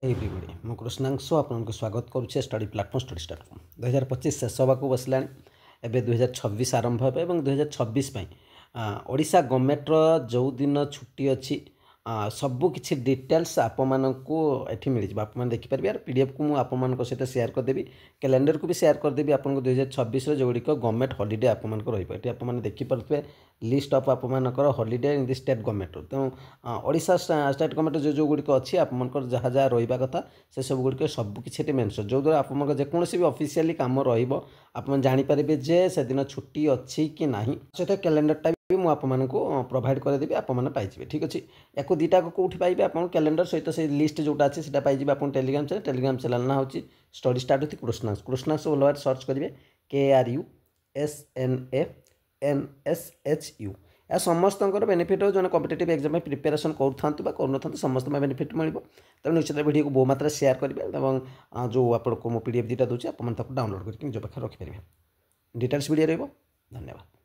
Everybody मु कृष्णांशु आपको स्वागत करुचे स्टडी प्लाटफर्म स्टडी स्टार्ट 2025 शेष होगा बसला एवं 2026 आरंभ हे और 2026 ओडिशा गवर्नमेंट जो दिन छुट्टी अच्छी सबकि डिटेल्स आप मिल जाए आप देखिपारे यार पीडीएफ को मुझे सहित सेयार करदेवी कैलेंडर को भी सेयार करदेवी आपको 2026 जो गवर्नमेंट हॉलीडे आप देखिपे लिस्ट ऑफ आप holiday in the state government तेणु ओडिशा स्टेट गवर्नमेंट जो गुड़िक अच्छी आप जहाँ जहाँ रहा कथा से सब गुड़िक सबकि मेनसन जो द्वारा आप जेकोसी भी ऑफिशियली काम रहीपर जे से दिन छुट्टी अच्छी कि ना सहित कैलेंडरटा भी मुझे प्रोवाइड करदेवी आपजे ठीक अच्छे या दुईटा कौटी पाइबे आप कैलेंडर सहित से लिस्ट जोटा अच्छे से पाइबे आप टेलीग्राम चैनल ना हूँ स्टडी स्टार्ट विथ कृष्णांश बोलवा सर्च करेंगे KRUSNANSHU या समस्त बेनिफिट हो जो कॉम्पिटिटिव एग्जाम में प्रिपेरेसन करूँ समस्त बेनिफिट मिल तेणु निश्चित वीडियो को बहु मात्रा शेयर करेंगे और जो आपको पीडीएफ दुटा दूसरी आप डाउनलोड करके निज पाखे रखिपारे डिटेल्स वीडियो रही धन्यवाद।